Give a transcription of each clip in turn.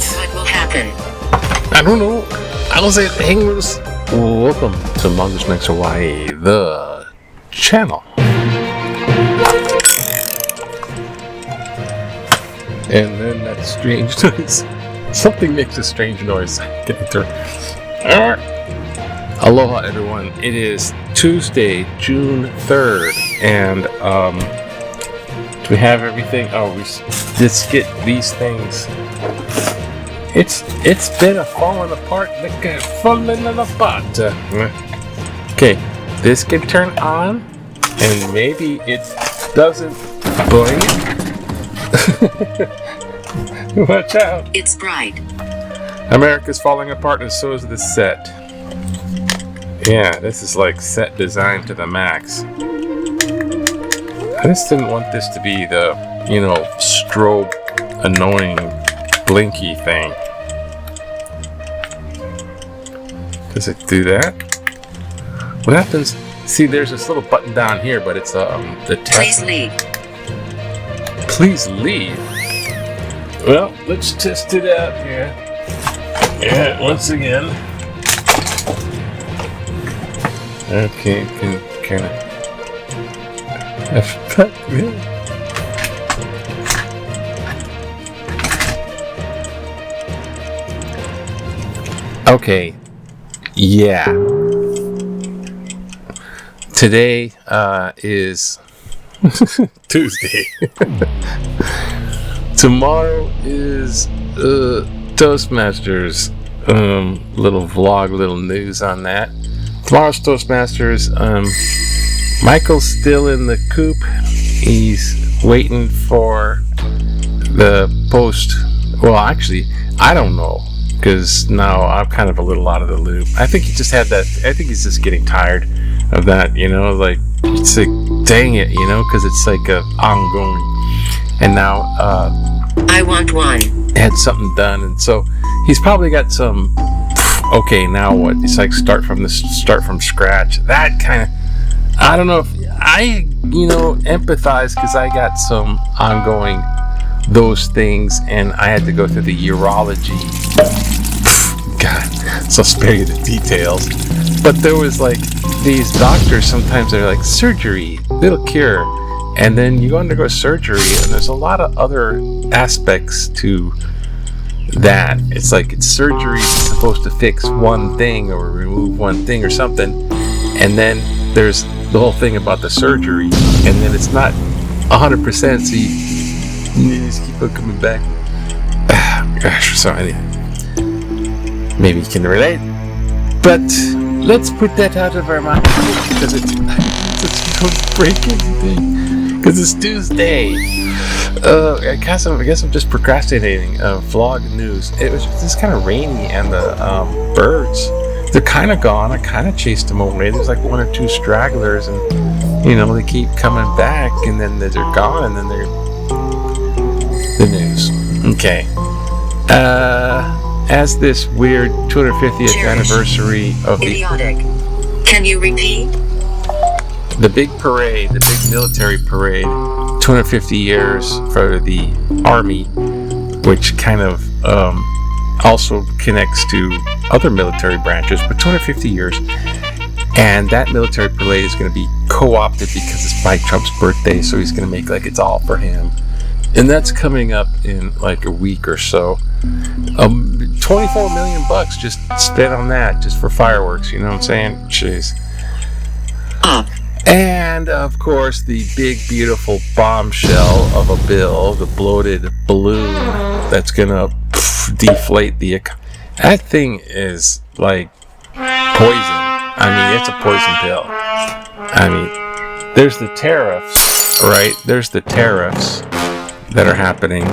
What will happen? I don't know. I don't say it. Hang loose. Welcome to Mongoose Next Hawaii, the channel. And then that strange noise. Something makes a strange noise. Get it through. Aloha, everyone. It is Tuesday, June 3rd, and do we have everything? Oh, let's get these things. It's been a falling apart, falling apart. Okay, this can turn on, and maybe it doesn't blink. Watch out! It's bright. America's falling apart, and so is the set. Yeah, this is like set design to the max. I just didn't want this to be the, strobe annoying blinky thing. Does it do that? What happens? See, there's this little button down here, but it's the test. Please leave. Please leave. Well, let's test it out here. Yeah, once again. Okay, can kind of. Okay. Yeah. Today is Tuesday. Tomorrow is Toastmasters. Little vlog, little news on that. Tomorrow's Toastmasters. Michael's still in the coop. He's waiting for the post. Well, actually, I don't know, because now I'm kind of a little out of the loop. I think he just had that. I think he's just getting tired of that, like, it's like, dang it, because it's like a ongoing. And now, I want one. Had something done, and so he's probably got some. Okay, now what? It's like start from scratch. That kind of. I don't know if I, empathize, because I got some ongoing those things, and I had to go through the urology. God, so I'll spare you the details. But there was like these doctors, sometimes they're like, surgery, little cure. And then you undergo surgery, and there's a lot of other aspects to that. It's like it's surgery is supposed to fix one thing or remove one thing or something. And then there's the whole thing about the surgery, and then it's not 100%, so you just keep on coming back. Gosh, so maybe you can relate, but let's put that out of our mind, because it's don't break anything, because it's Tuesday. I guess I'm just procrastinating. Vlog news. It was just kind of rainy, and the birds, they're kind of gone. I kind of chased them away. There's like one or two stragglers, and they keep coming back, and then they're gone, and then they're the news. Okay. As this weird 250th anniversary of idiotic. Can you repeat? The big parade, the big military parade, 250 years for the Army, which kind of also connects to other military branches, but 250 years. And that military parade is going to be co-opted because it's by Trump's birthday, so he's going to make like it's all for him. And that's coming up in like a week or so. $24 million just spent on that, just for fireworks. You know what I'm saying? Jeez. And And of course, the big, beautiful bombshell of a bill, the bloated balloon that's gonna deflate the economy. That thing is like poison. I mean, it's a poison pill. I mean, there's the tariffs, right? There's the tariffs that are happening.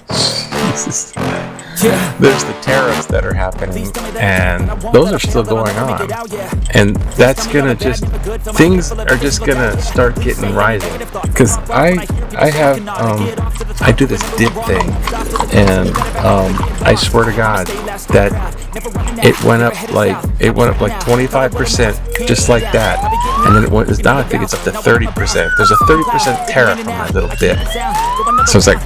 Jesus. There's the tariffs that are happening, and those are still going on. And that's gonna things are just gonna start getting rising. Because I do this dip thing, and I swear to God that it went up like 25%, just like that, and then now I think it's up to 30%. There's a 30% tariff on that little dip. So it's like,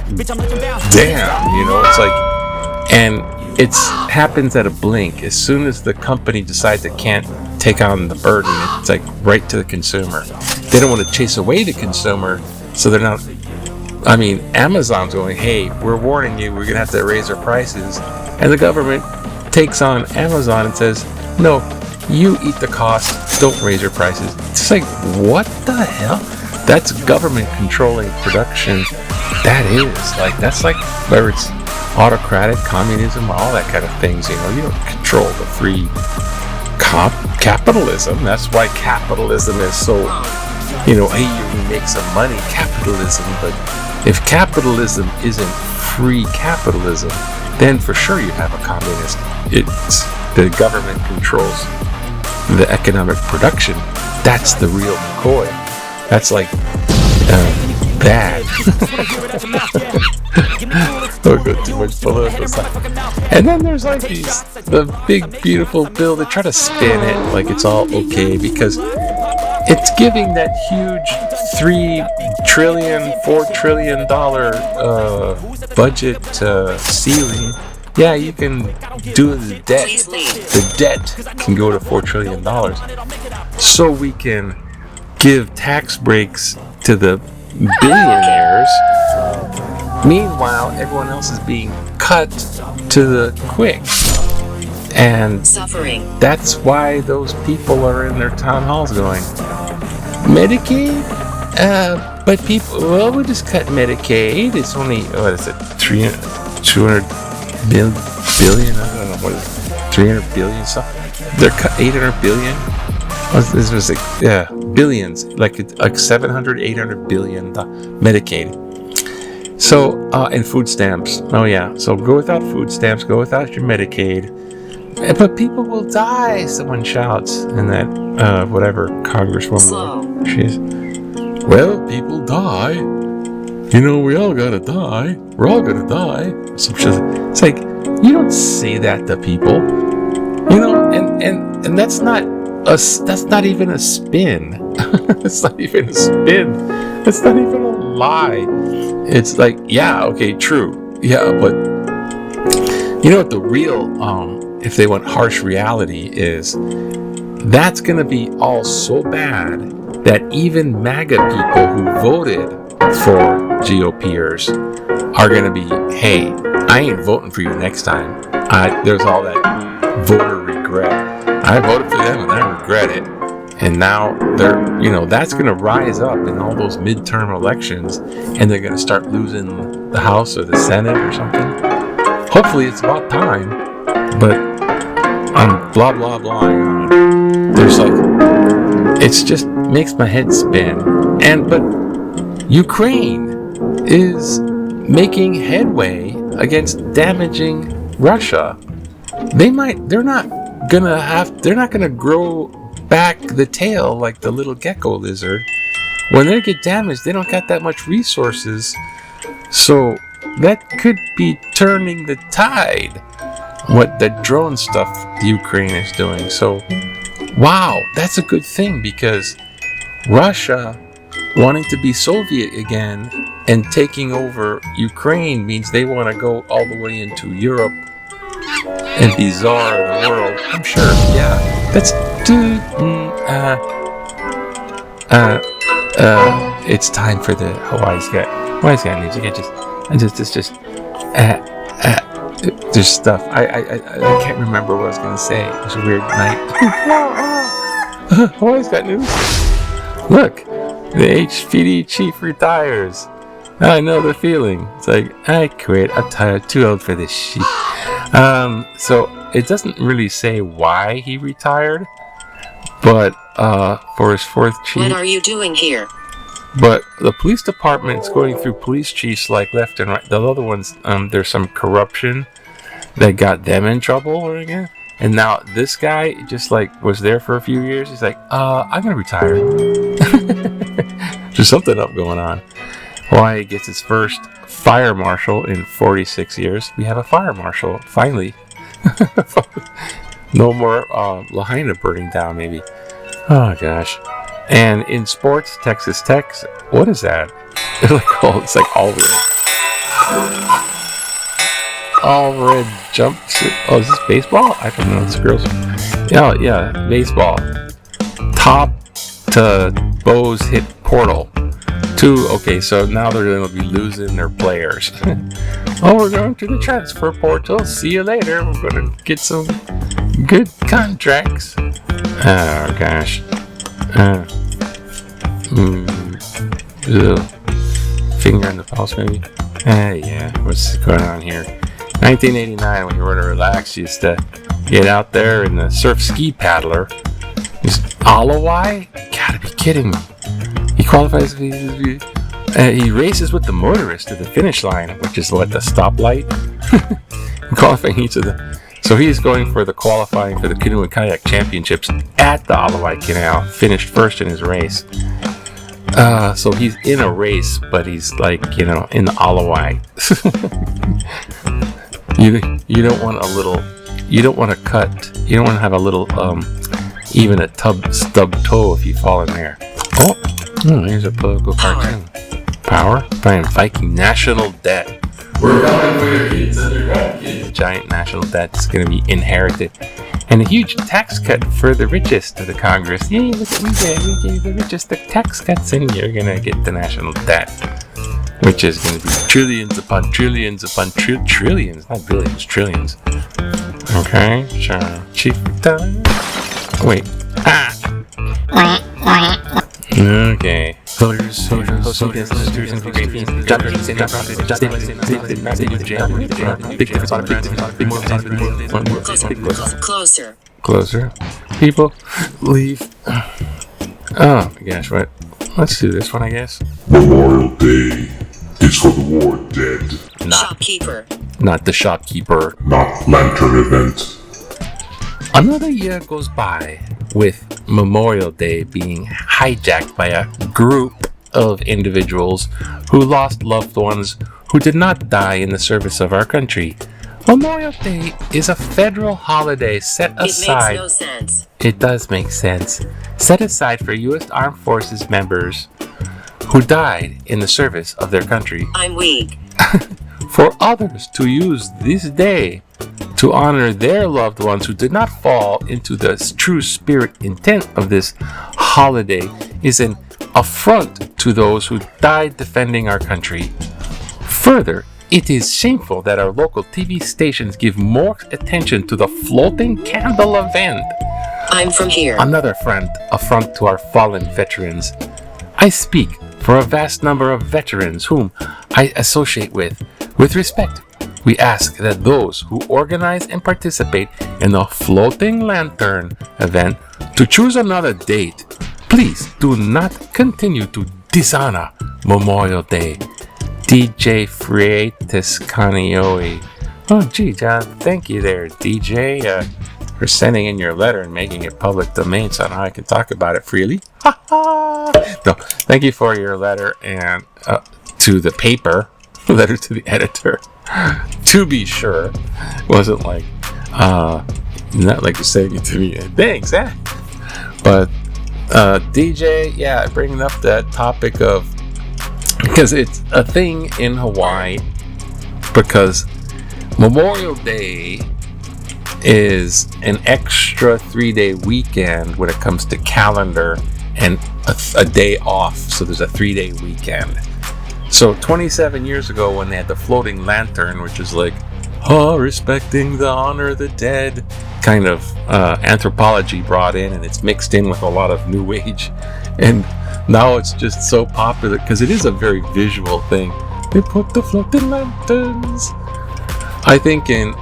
damn, it's like. And it happens at a blink. As soon as the company decides it can't take on the burden, it's like right to the consumer. They don't want to chase away the consumer, so they're not. I mean, Amazon's going, hey, we're warning you, we're going to have to raise our prices. And the government takes on Amazon and says, no, you eat the cost, don't raise your prices. It's like, what the hell? That's government controlling production. That's like, whether it's autocratic, communism, all that kind of things, you don't control the free capitalism. That's why capitalism is so, hey, you make some money, capitalism. But if capitalism isn't free capitalism, then for sure you have a communist. It's the government controls the economic production. That's the real McCoy. That's like bad. Don't go too much political stuff. And then there's like the big beautiful bill. They try to spin it like it's all okay because it's giving that huge $4 trillion budget ceiling. Yeah, you can do the debt. The debt can go to $4 trillion. So we can give tax breaks to the billionaires. Meanwhile, everyone else is being cut to the quick. And suffering. That's why those people are in their town halls going, Medicaid? But we'll just cut Medicaid. It's only, 200 billion? I don't know, what is it? 300 billion something? They're cut 800 billion? This was billions, like 700, 800 billion Medicaid. So, and food stamps. Oh yeah, so go without food stamps, go without your Medicaid. But people will die, someone shouts. And that, whatever, congresswoman she is. Well, people die. We all gotta die. We're all gonna die. So it's like, you don't say that to people. And that's not even a spin. It's not even a spin. It's not even a lie. It's like, yeah, okay, true. Yeah, but what the real, if they want harsh reality is, that's going to be all so bad that even MAGA people who voted for GOPers are going to be, hey, I ain't voting for you next time. There's all that voter regret. I voted for them and I regret it. And now that's going to rise up in all those midterm elections, and they're going to start losing the House or the Senate or something. Hopefully it's about time, but I'm blah, blah, blah. There's it's just makes my head spin. But Ukraine is making headway against damaging Russia. They're not gonna grow back the tail like the little gecko lizard. When they get damaged, they don't got that much resources, so that could be turning the tide, what the drone stuff the Ukraine is doing. So wow, that's a good thing, because Russia wanting to be Soviet again and taking over Ukraine means they want to go all the way into Europe and be czar of the world. I'm sure, yeah. That's it's time for the Hawaii's got news. There's stuff. I can't remember what I was gonna say. It was a weird night. Hawaii's got news. Look, the HPD chief retires. I know the feeling. It's like, I quit. I'm tired. Too old for this shit. So it doesn't really say why he retired, but for his fourth chief. What are you doing here? But the police department's going through police chiefs like left and right. The other ones, there's some corruption that got them in trouble again. And now this guy just like was there for a few years. He's like, I'm gonna retire. There's something up going on. Hawaii gets its first fire marshal in 46 years. We have a fire marshal, finally. No more Lahaina burning down, maybe. Oh, gosh. And in sports, Texas Tech, what is that? It's like all red. All red jumpsuit. Oh, is this baseball? I don't know. It's girls. Yeah, baseball. Top to Bows hit portal. Okay, so now they're going to be losing their players. Oh, we're going to the transfer portal. See you later. We're going to get some good contracts. Oh, gosh. Finger in the pulse, maybe? Yeah, what's going on here? 1989, when you were to relax, you used to get out there in the surf ski paddler. Alawai? Gotta be kidding me. He qualifies. He races with the motorist to the finish line, which is what, the stoplight. Qualifying each of the. So he's going for the qualifying for the canoe and kayak championships at the Alawai Canal. Finished first in his race. So he's in a race, but he's like in the Alawai. You don't want a little. You don't want to cut. You don't want to have a little even a stub toe if you fall in there. Oh, here's a political cartoon. Power by Viking national debt. We're coming for your kids and your grandkids. Giant national debt is going to be inherited. And a huge tax cut for the richest of the Congress. Yay, look, we gave the richest the tax cuts, and you're going to get the national debt, which is going to be trillions upon trillions upon trillions, not billions, trillions. Okay, sure. Chief time. Wait. Okay. Closer. People, leave. Oh my gosh, what? Let's do this one, I guess. Memorial Day is for the war dead. Shopkeeper. Not the shopkeeper. Not lantern event. Another year goes by with Memorial Day being hijacked by a group of individuals who lost loved ones who did not die in the service of our country. Memorial Day is a federal holiday set aside. It makes no sense. It does make sense. Set aside for U.S. Armed Forces members who died in the service of their country. I'm weak. For others to use this day to honor their loved ones who did not fall into the true spirit intent of this holiday is an affront to those who died defending our country. Further, it is shameful that our local TV stations give more attention to the floating candle event. I'm from here. Another affront to our fallen veterans. I speak for a vast number of veterans whom I associate with. With respect, we ask that those who organize and participate in the floating lantern event to choose another date. Please do not continue to dishonor Memorial Day. DJ Freitas Kanioe. Oh, gee, John, thank you there, DJ, for sending in your letter and making it public domain so now I can talk about it freely. Ha ha! No, thank you for your letter and to the paper, letter to the editor. To be sure, it wasn't like, not like you're saying it to me. Thanks, eh? But DJ, yeah, bringing up that topic of, because it's a thing in Hawaii, because Memorial Day is an extra 3-day weekend when it comes to calendar and a day off. So there's a 3-day weekend. So 27 years ago when they had the floating lantern, which is like, respecting the honor of the dead, kind of anthropology brought in, and it's mixed in with a lot of new age. And Now it's just so popular because it is a very visual thing. They put the floating lanterns. I think in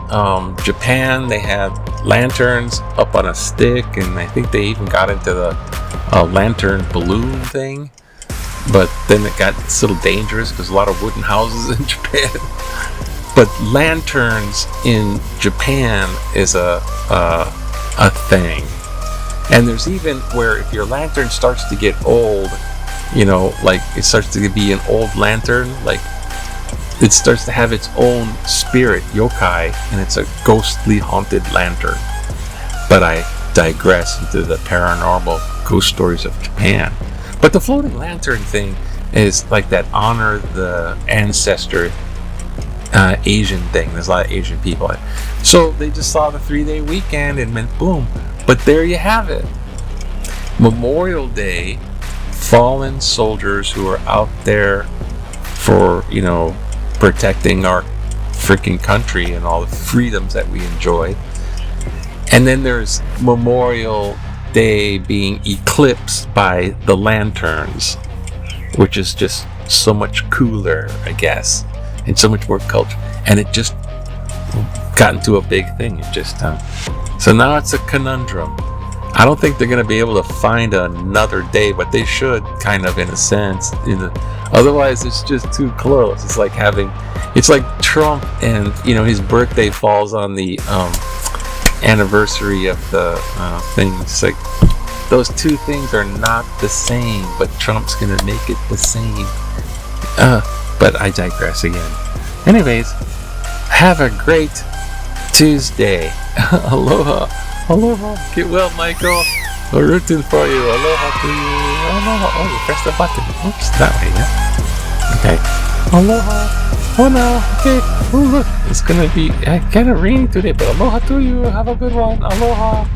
Japan they had lanterns up on a stick, and I think they even got into the lantern balloon thing. But then it got a little dangerous because a lot of wooden houses in Japan. But lanterns in Japan is a thing. And there's even where if your lantern starts to get old, like it starts to be an old lantern, like it starts to have its own spirit, yokai, and it's a ghostly haunted lantern. But I digress into the paranormal ghost stories of Japan. But the floating lantern thing is like that honor the ancestor Asian thing. There's a lot of Asian people. So they just saw the 3-day weekend and went boom. But there you have it. Memorial Day, fallen soldiers who are out there for, protecting our freaking country and all the freedoms that we enjoy. And then there's Memorial Day being eclipsed by the lanterns, which is just so much cooler, I guess, and so much more culture. And it just got into a big thing. It just so now it's a conundrum. I don't think they're going to be able to find another day, but they should, kind of, in a sense. Otherwise, it's just too close. It's like Trump, and his birthday falls on the anniversary of the thing. It's like those two things are not the same, but Trump's going to make it the same. But I digress again. Anyways, have a great Tuesday. Aloha. Aloha. Get well, Michael. We're rooting for you. Aloha to you. Aloha. Oh, you press the button. Oops, that way, yeah. Okay. Aloha. Oh no. Okay. Oh, look. It's gonna be kind of rainy today, but aloha to you. Have a good one. Aloha.